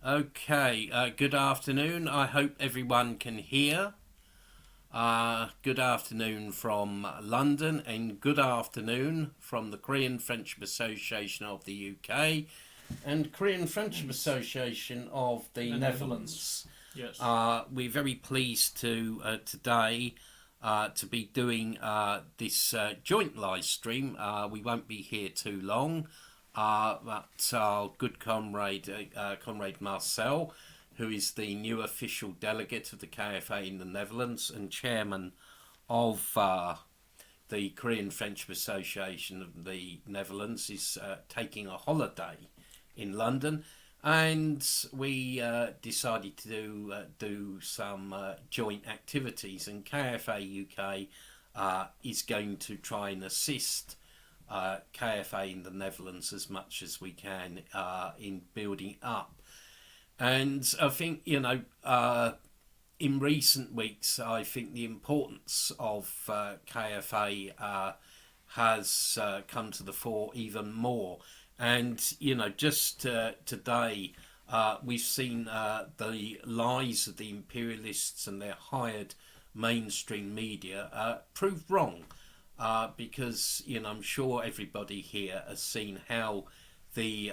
Okay, good afternoon. I hope everyone can hear. Good afternoon from London and good afternoon from the Korean Friendship Association of the UK and Korean Friendship Association of the Netherlands. Yes. We're very pleased to today to be doing this joint live stream. We won't be here too long, but our good comrade Marcel, who is the new official delegate of the KFA in the Netherlands and chairman of the Korean Friendship Association of the Netherlands, is taking a holiday in London, and we decided to do some joint activities. And KFA UK is going to try and assist KFA in the Netherlands as much as we can in building up. And I think, in recent weeks, I think the importance of KFA has come to the fore even more. And, just today, we've seen the lies of the imperialists and their hired mainstream media proved wrong. Because, I'm sure everybody here has seen how the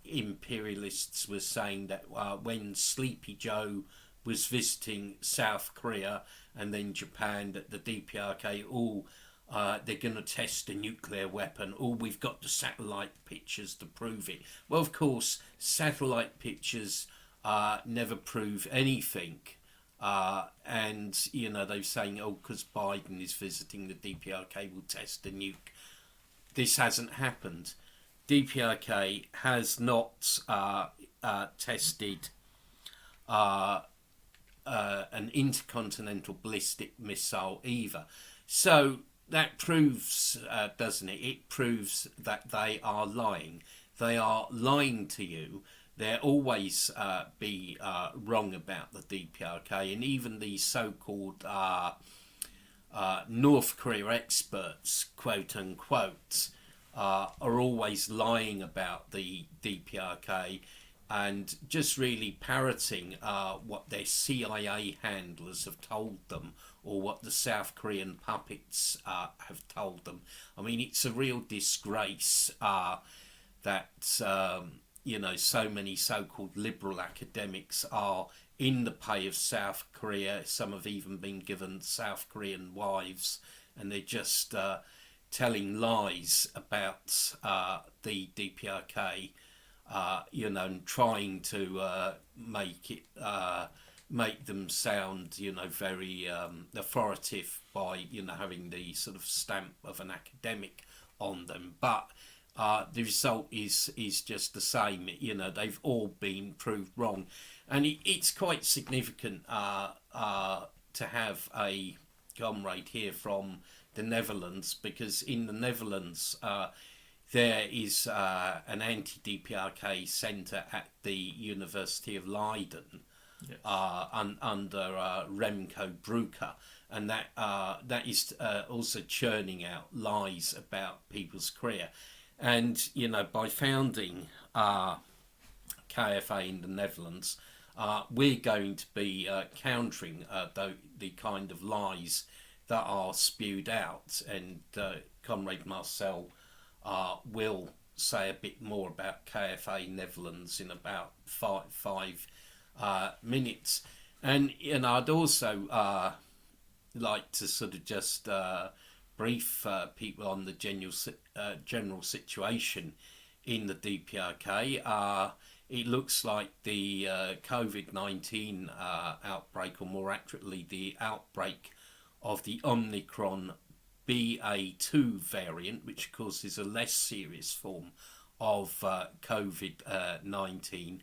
imperialists were saying that when Sleepy Joe was visiting South Korea and then Japan, that the DPRK they're going to test a nuclear weapon. We've got the satellite pictures to prove it. Well, of course, satellite pictures never prove anything. And, they're saying, because Biden is visiting, the DPRK will test a nuke. This hasn't happened. DPRK has not tested an intercontinental ballistic missile either. So that proves, doesn't it? It proves that they are lying. They are lying to you. They'll always be wrong about the DPRK, and even the so-called North Korea experts, quote unquote, are always lying about the DPRK and just really parroting what their CIA handlers have told them or what the South Korean puppets have told them. I mean, it's a real disgrace that, so many so-called liberal academics are in the pay of South Korea. Some have even been given South Korean wives, and they're just telling lies about the DPRK, and trying to make them sound, very authoritative by, having the sort of stamp of an academic on them. But the result is just the same. They've all been proved wrong, and it's quite significant to have a comrade here from the Netherlands, because in the Netherlands there is an anti-DPRK centre at the University of Leiden. Yes. Under Remco Brucker, and that is also churning out lies about people's career. And by founding KFA in the Netherlands, we're going to be countering the kind of lies that are spewed out, and Comrade Marcel will say a bit more about KFA Netherlands in about five minutes. And I'd also like to sort of just brief people on the general situation in the DPRK. It looks like the COVID-19 outbreak, or more accurately, the outbreak of the Omicron BA2 variant, which of course is a less serious form of COVID-19,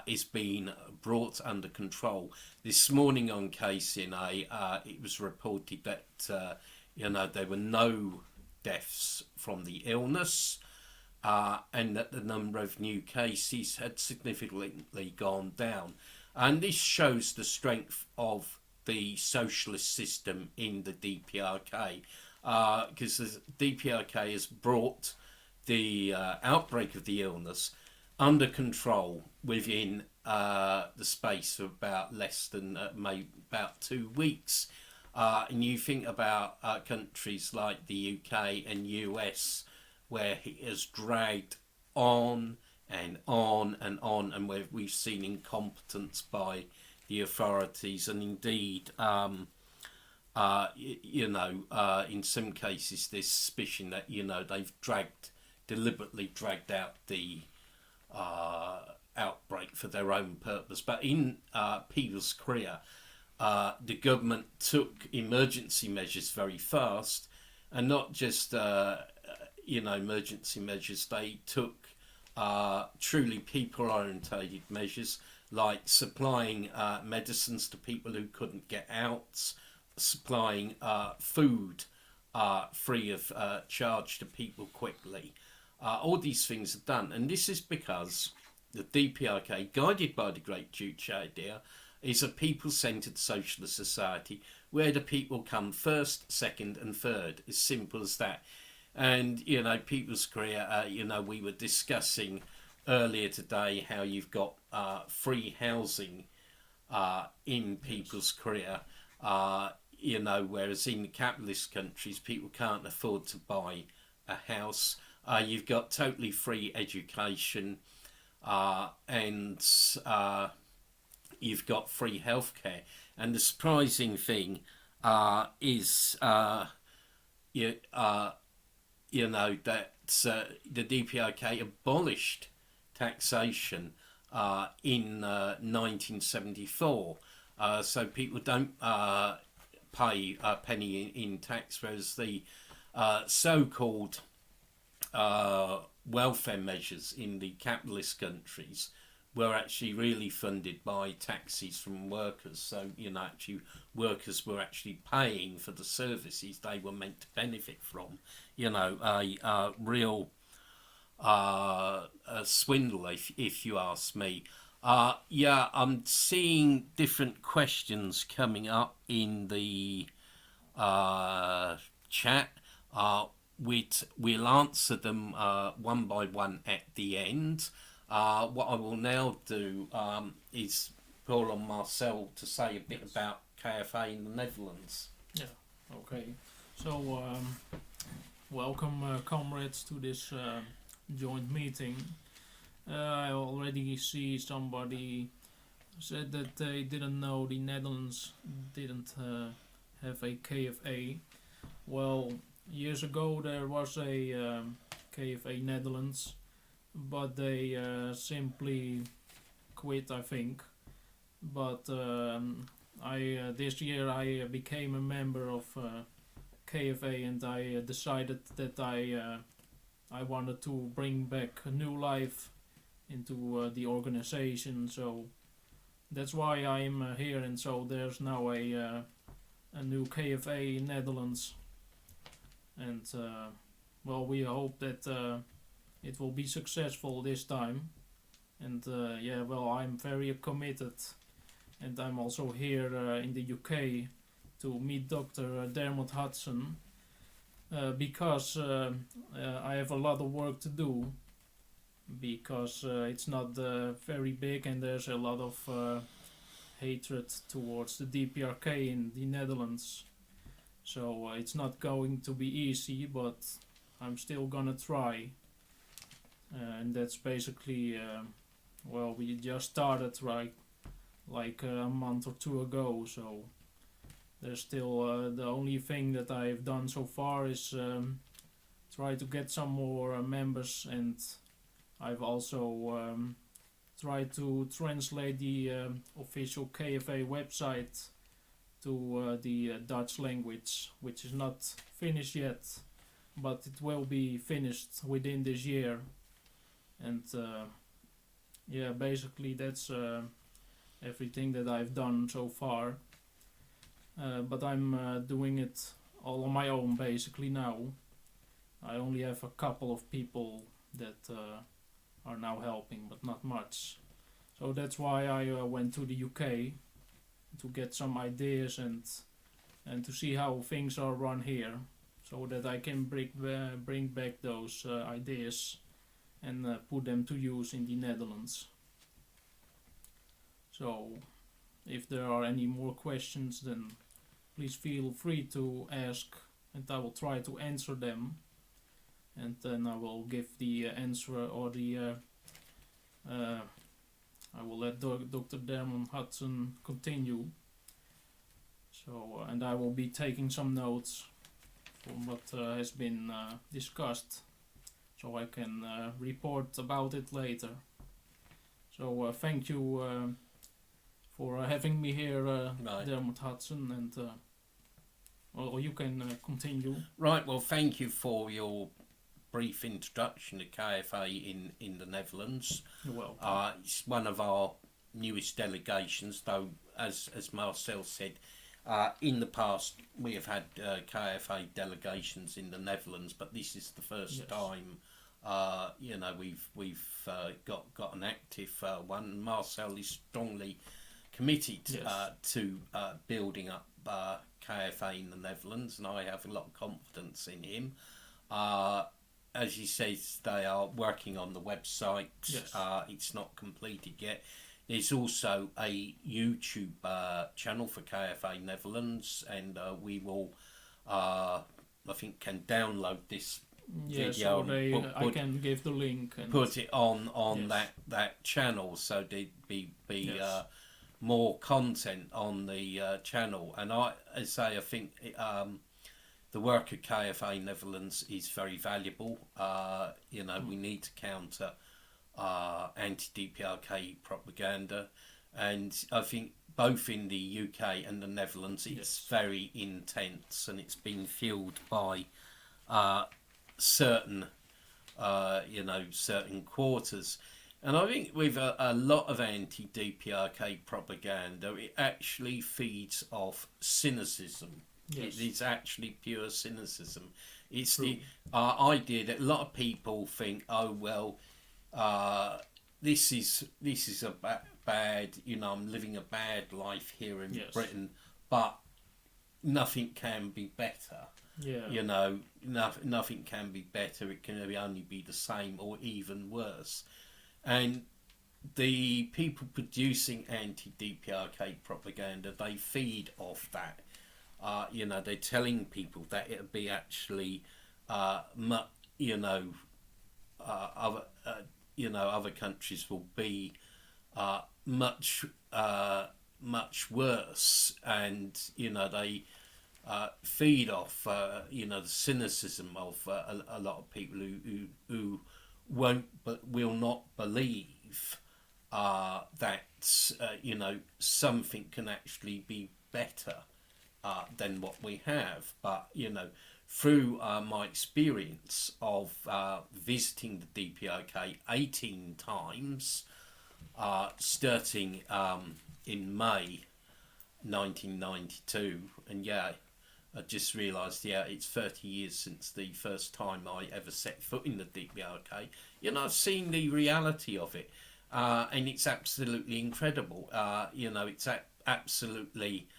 is being brought under control. This morning on KCNA, it was reported that there were no deaths from the illness, and that the number of new cases had significantly gone down. And this shows the strength of the socialist system in the DPRK, because the DPRK has brought the outbreak of the illness under control within the space of about less than maybe about 2 weeks. And you think about countries like the UK and US, where it has dragged on and on and on, and where we've seen incompetence by the authorities, and indeed, in some cases, there's suspicion that they've deliberately dragged out the outbreak for their own purpose. But in People's Korea, the government took emergency measures very fast, and not just emergency measures. They took truly people-orientated measures, like supplying medicines to people who couldn't get out, supplying food free of charge to people quickly. All these things are done, and this is because the DPRK, guided by the Great Juche idea, is a people-centred socialist society where the people come first, second and third. As simple as that. And, People's Korea, we were discussing earlier today how you've got free housing in People's Korea, whereas in the capitalist countries, people can't afford to buy a house. You've got totally free education, and you've got free healthcare. And the surprising thing is, that the DPRK abolished taxation in 1974. So people don't pay a penny in tax, whereas the so-called welfare measures in the capitalist countries were actually really funded by taxes from workers. So, actually workers were actually paying for the services they were meant to benefit from. A real swindle, if you ask me. I'm seeing different questions coming up in the chat. We'll answer them one by one at the end. What I will now do is call on Marcel to say a bit about KFA in the Netherlands. Yeah, okay. So, welcome, comrades, to this joint meeting. I already see somebody said that they didn't know the Netherlands didn't have a KFA. Well, years ago there was a KFA Netherlands, but they simply quit, I think. But this year I became a member of KFA, and I decided that I wanted to bring back a new life into the organization. So that's why I'm here, and so there's now a new KFA Netherlands, and we hope that it will be successful this time. And I'm very committed, and I'm also here in the UK to meet Dr. Dermot Hudson, because I have a lot of work to do, because it's not very big, and there's a lot of hatred towards the DPRK in the Netherlands. So it's not going to be easy, but I'm still gonna try. And that's basically, we just started like a month or two ago, so there's still the only thing that I've done so far is try to get some more members, and I've also tried to translate the official KFA website to the Dutch language, which is not finished yet, but it will be finished within this year. And basically that's everything that I've done so far. But I'm doing it all on my own basically now. I only have a couple of people that are now helping, but not much. So that's why I went to the UK to get some ideas and to see how things are run here, so that I can bring back those ideas and put them to use in the Netherlands. So if there are any more questions, then please feel free to ask, and I will try to answer them. And then I will give the answer, or I will let Dr. Dermon Hudson continue. So, and I will be taking some notes from what has been discussed, so I can report about it later. So thank you for having me here, Right. Dermot Hudson, and well, you can continue. Right, well, thank you for your brief introduction to KFA in the Netherlands. You're welcome. It's one of our newest delegations, though, as Marcel said, in the past we have had KFA delegations in the Netherlands, but this is the first time. We've got an active one. Marcel is strongly committed to building up KFA in the Netherlands, and I have a lot of confidence in him. As he says, they are working on the website. Yes. It's not completed yet. There's also a YouTube channel for KFA Netherlands, and we will, I think, can download this video. So I can give the link and put it on that channel, so there'd be more content on the channel. And I think the work of KFA Netherlands is very valuable. We need to counter anti-DPRK propaganda, and I think both in the UK and the Netherlands it's very intense, and it's been fueled by certain quarters. And I think with a lot of anti-DPRK propaganda, it actually feeds off cynicism. Yes. It is actually pure cynicism. It's the idea that a lot of people think, oh well, this is a bad, I'm living a bad life here in Britain, but nothing can be better. Yeah. Nothing can be better. It can only be the same or even worse. And the people producing anti-DPRK propaganda, they feed off that. They're telling people that it'll be actually, other countries will be much worse, and they feed off the cynicism of a lot of people who will not believe that something can actually be better than what we have. But through my experience of visiting the DPRK 18 times, starting in May 1992, and I just realised, it's 30 years since the first time I ever set foot in the DPRK. I've seen the reality of it, and it's absolutely incredible. It's absolutely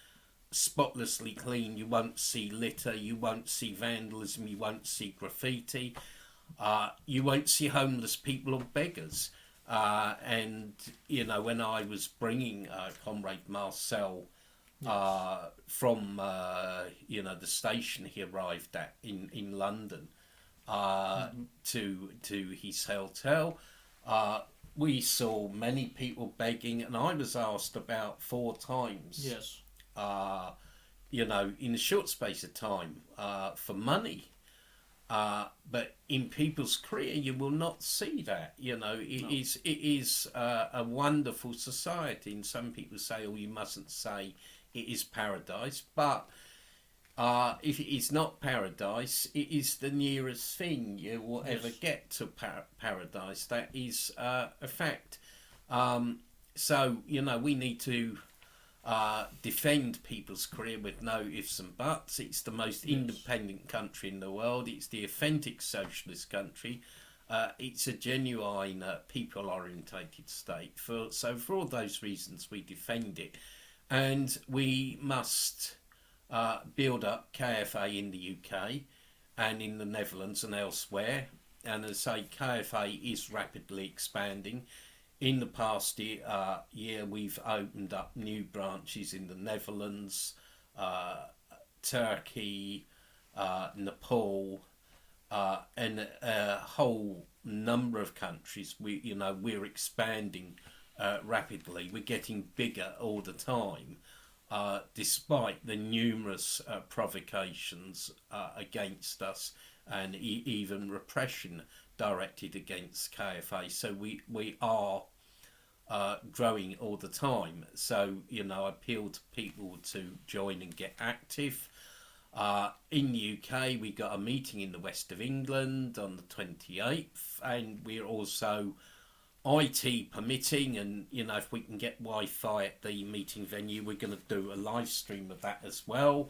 spotlessly clean. You won't see litter, you won't see vandalism, you won't see graffiti, you won't see homeless people or beggars. And when I was bringing Comrade Marcel from the station he arrived at in London to his hotel, we saw many people begging, and I was asked about 4 times. Yes. In a short space of time, for money. But in people's career, you will not see that. It is a wonderful society, and some people say, "Oh, you mustn't say it is paradise." But if it is not paradise, it is the nearest thing you will ever get to paradise. That is a fact. So we need to defend people's career with no ifs and buts. It's the most independent country in the world. It's the authentic socialist country. It's a genuine people-orientated state. For all those reasons, we defend it, and we must build up KFA in the UK and in the Netherlands and elsewhere. And as I say, KFA is rapidly expanding. in the past year, we've opened up new branches in the Netherlands, uh, Turkey, Nepal, and a whole number of countries. We're expanding rapidly. We're getting bigger all the time, despite the numerous provocations against us and even repression directed against KFA. So we are growing all the time. So, I appeal to people to join and get active. In the UK, we got a meeting in the west of England on the 28th, and we're also IT permitting, and if we can get Wi-Fi at the meeting venue, we're going to do a live stream of that as well.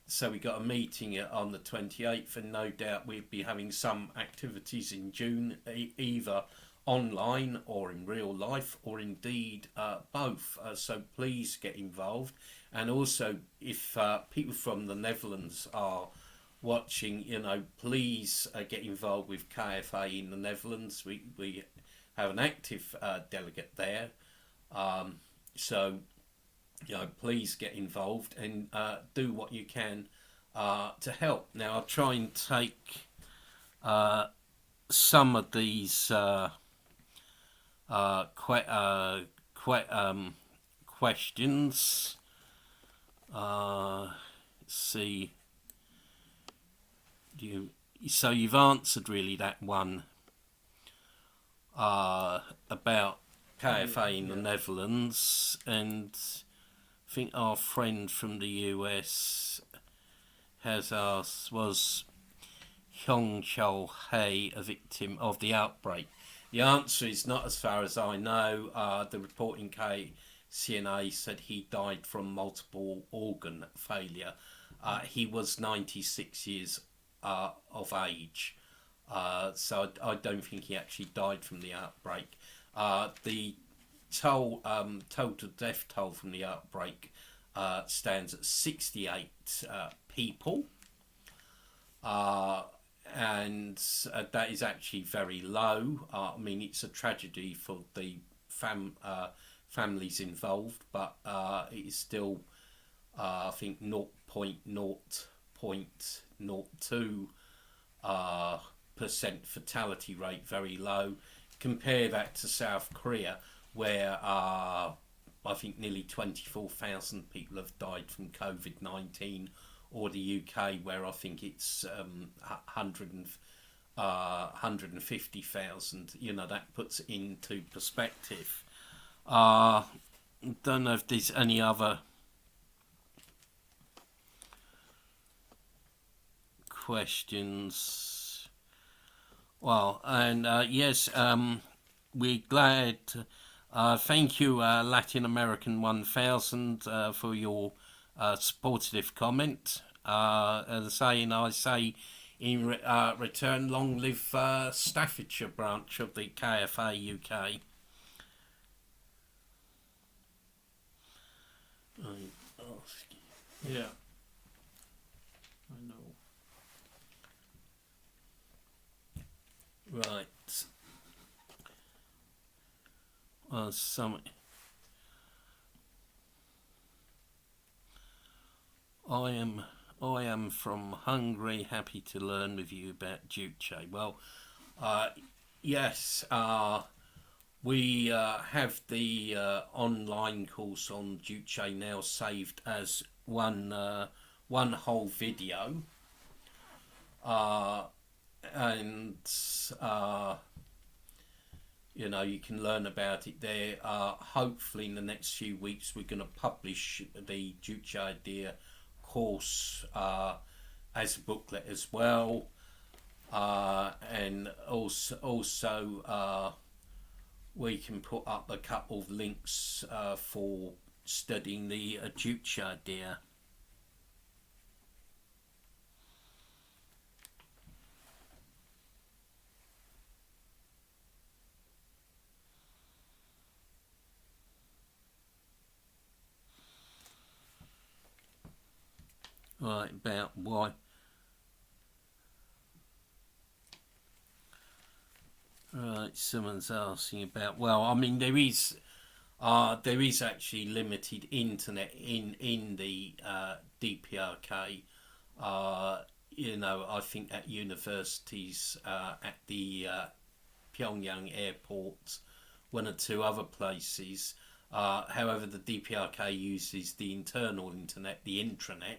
So we got a meeting on the 28th, and no doubt we'll be having some activities in June, either online or in real life, or indeed both. So please get involved. And also, if people from the Netherlands are watching, please get involved with KFA in the Netherlands. We have an active delegate there. So, please get involved and do what you can to help. Now, I'll try and take some of these questions. Let's see. So you've answered really that one about KFA in the Netherlands, and I think our friend from the US has asked, was Hyung Chol Hae a victim of the outbreak? The answer is not, as far as I know. The report in KCNA said he died from multiple organ failure. He was 96 years of age, so I don't think he actually died from the outbreak. The total death toll from the outbreak stands at 68 people, and that is actually very low. I mean, it's a tragedy for the families involved, but it is still, I think, 0.02% fatality rate, very low. Compare that to South Korea, where I think nearly 24,000 people have died from COVID-19, or the UK, where I think it's 150,000. That puts it into perspective. Don't know if there's any other questions. Well, and yes, we're glad. Thank you, Latin American 1000, for your supportive comment. As I say in return, long live Staffordshire branch of the KFA UK. Yeah, I know. Right. I am from Hungary, happy to learn with you about Duce. Well, yes, we have the online course on Duce now saved as one whole video, and you can learn about it there. Hopefully in the next few weeks we're going to publish the Duce idea course as a booklet as well, and also we can put up a couple of links for studying the Duce idea. Right, about why. Right, someone's asking about. Well, I mean, there is actually limited internet in the DPRK. I think at universities, at the Pyongyang airport, one or two other places. However, the DPRK uses the internal internet, the intranet,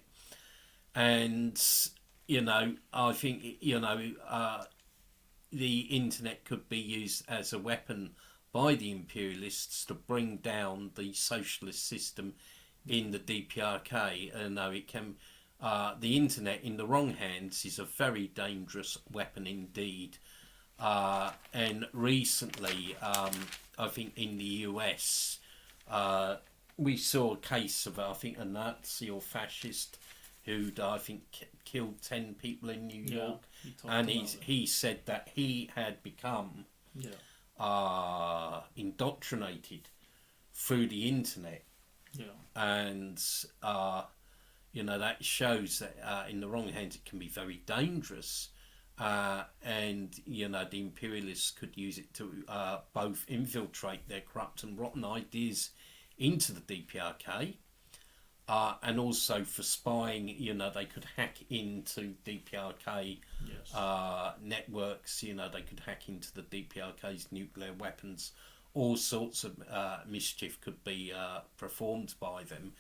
and I think the internet could be used as a weapon by the imperialists to bring down the socialist system in the DPRK. It can. The internet in the wrong hands is a very dangerous weapon indeed. And recently, I think in the US, we saw a case of, I think, a Nazi or fascist who I think killed 10 people in New York, and he said that he had become indoctrinated through the internet, and that shows that in the wrong hands it can be very dangerous, and the imperialists could use it to both infiltrate their corrupt and rotten ideas into the DPRK. And also for spying, they could hack into DPRK networks. They could hack into the DPRK's nuclear weapons. All sorts of mischief could be performed by them.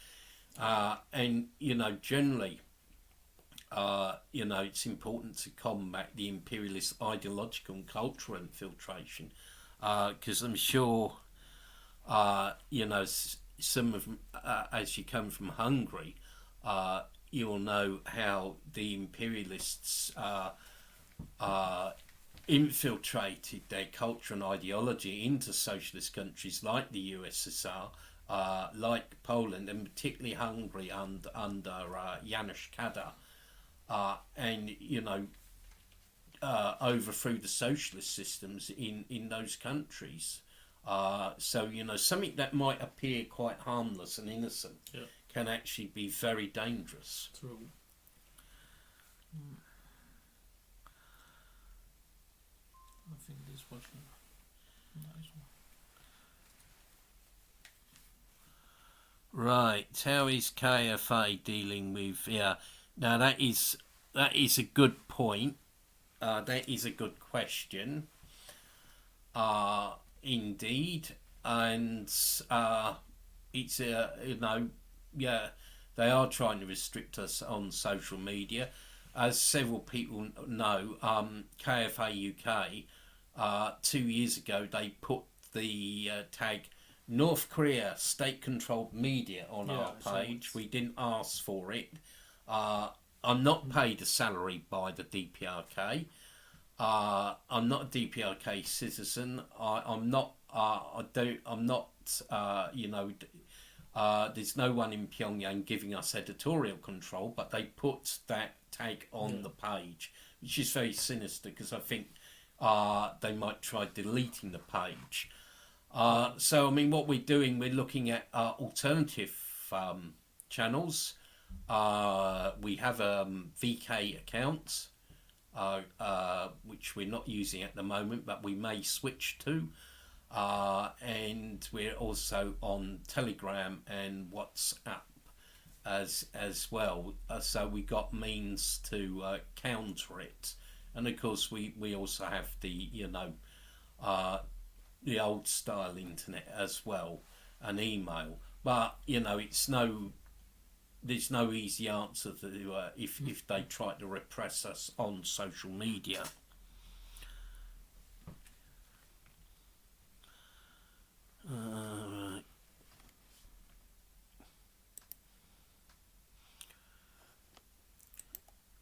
And generally, it's important to combat the imperialist ideological and cultural infiltration, because I'm sure, some of, as you come from Hungary, you'll know how the imperialists infiltrated their culture and ideology into socialist countries like the USSR, like Poland, and particularly Hungary under Janusz Kadar, and overthrew the socialist systems in those countries. So something that might appear quite harmless and innocent can actually be very dangerous. True. I think this was a nice one. Right, how is KFA dealing with? Now that is a good point. That is a good question. Indeed, and it's they are trying to restrict us on social media. As several people know, KFA UK 2 years ago they put the tag North Korea state-controlled media on our page. We didn't ask for it. I'm not paid a salary by the DPRK. I'm not a DPRK citizen. I'm not. There's no one in Pyongyang giving us editorial control, but they put that tag on the page, which is very sinister because I think they might try deleting the page. So, I mean, what we're doing, we're looking at alternative channels. We have VK accounts, which we're not using at the moment, but we may switch to. And we're also on Telegram and WhatsApp as well. So we got means to counter it. And of course, we also have the old style internet as well, and email. But there's no easy answer to if they try to repress us on social media. Right.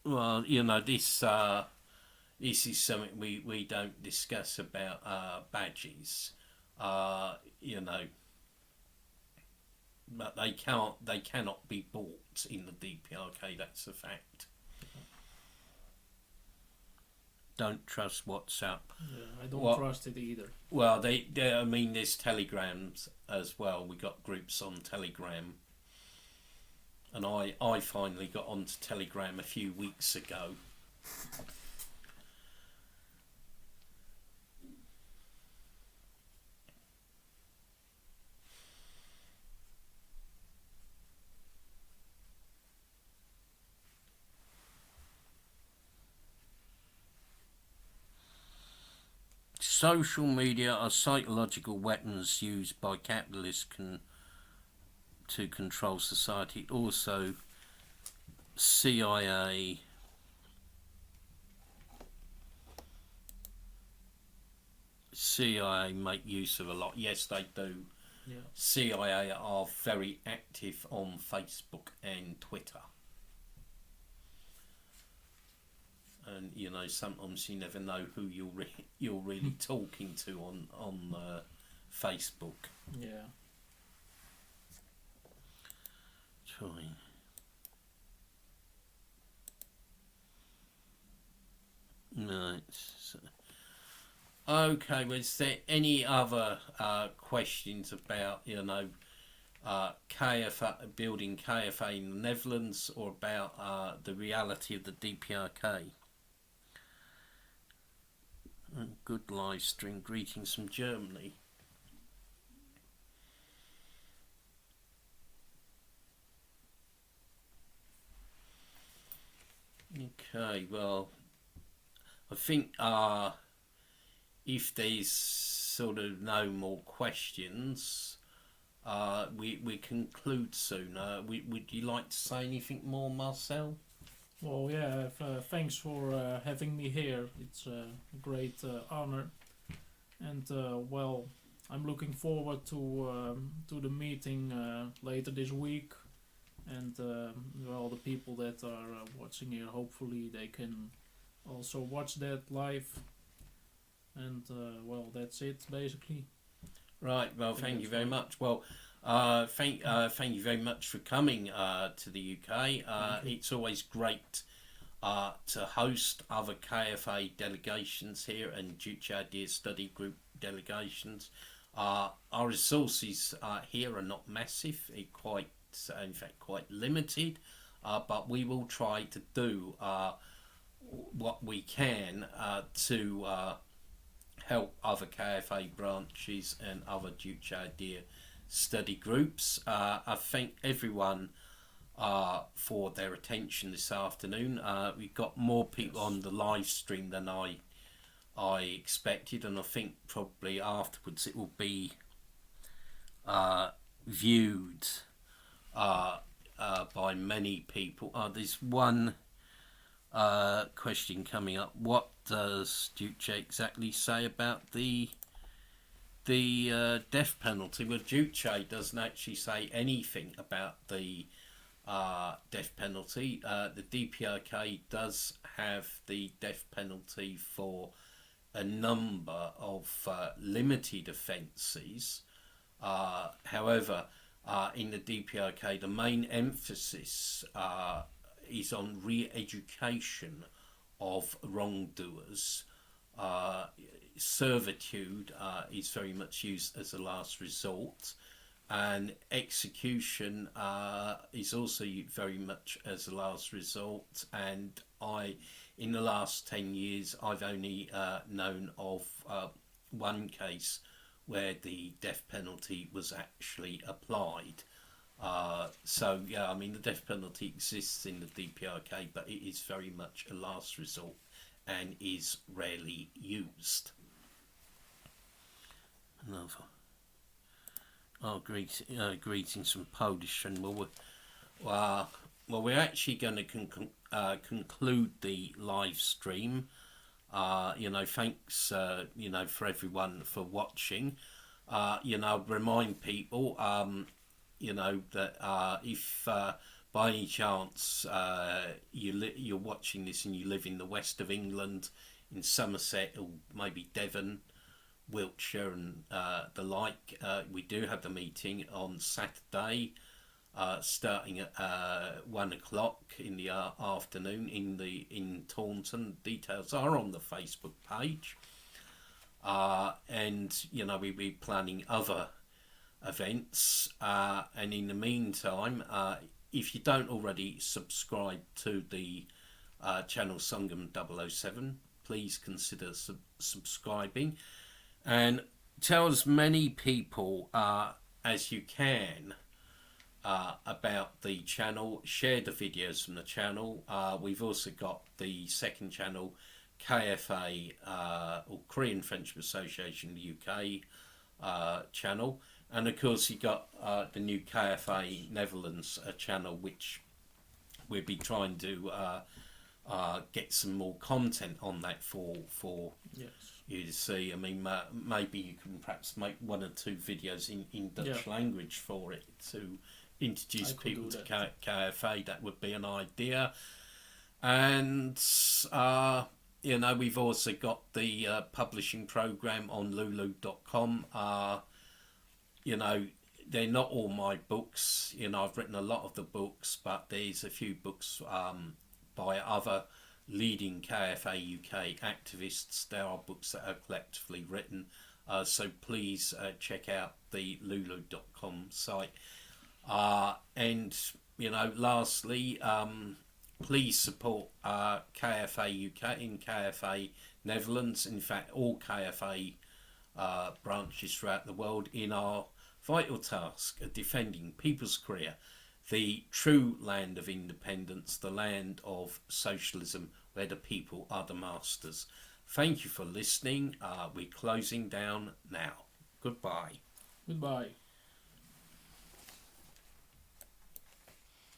Well, this is something we don't discuss about badges. But they cannot be bought in the DPRK. That's a fact. Don't trust WhatsApp. Yeah, I don't trust it either. Well, I mean, there's Telegrams as well. We got groups on Telegram, and I finally got onto Telegram a few weeks ago. social media are psychological weapons used by capitalists to control society. Also, CIA make use of a lot. Yes, they do. Yeah. CIA are very active on Facebook and Twitter. And you know, sometimes you never know who you're really talking to on Facebook. Yeah. Trying. Right. So, okay. Was there any other questions about KFA, building KFA in the Netherlands, or about the reality of the DPRK? Good live stream. Greetings from Germany. Okay, well, I think if there's sort of no more questions, we conclude soon. Would you like to say anything more, Marcel? Well, yeah. Thanks for having me here. It's a great honor, and well, I'm looking forward to the meeting later this week. And well, the people that are watching here, hopefully they can also watch that live. And well, that's it basically. Right. Well, thank you very much. Well, thank you very much for coming to the UK. It's always great to host other KFA delegations here and Future Idea Study Group delegations. Our resources here are not massive. In fact, quite limited. But we will try to do what we can to help other KFA branches and other Future Idea study groups. I thank everyone for their attention this afternoon. We've got more people on the live stream than I expected, and I think probably afterwards it will be viewed by many people. There's one question coming up. What does Duce exactly say about the death penalty? Well, Duce doesn't actually say anything about the death penalty. The DPRK does have the death penalty for a number of limited offences. However, in the DPRK, the main emphasis is on re-education of wrongdoers. Servitude is very much used as a last resort, and execution is also very much as a last resort. And in the last 10 years, I've only known of one case where the death penalty was actually applied. So yeah, I mean, the death penalty exists in the DPRK, but it is very much a last resort and is rarely used. Another. Greetings from Polish, and we're actually going to conclude the live stream. Thanks, for everyone for watching. Remind people, that if by any chance you're watching this and you live in the west of England, in Somerset or maybe Devon, Wiltshire and the like, we do have the meeting on Saturday, starting at 1 o'clock in the afternoon in Taunton. Details are on the Facebook page, and we'll be planning other events. And in the meantime, if you don't already subscribe to the channel Sangam 007, please consider subscribing, and tell as many people as you can about the channel. Share the videos from the channel. We've also got the second channel, KFA or Korean Friendship Association UK channel, and of course you got the new KFA Netherlands channel, which we'll be trying to get some more content on that for Yes. you to see. I mean, maybe you can perhaps make 1 or 2 videos in Dutch language for it to introduce people to KFA. That would be an idea. And we've also got the publishing program on lulu.com. They're not all my books. I've written a lot of the books, but there's a few books by other leading KFA UK activists. There are books that are collectively written. So please check out the lulu.com site. And lastly, please support KFA UK and KFA Netherlands. In fact, all KFA branches throughout the world in our vital task of defending people's career, the true land of independence, the land of socialism, where the people are the masters. Thank you for listening. We're closing down now. Goodbye. Goodbye.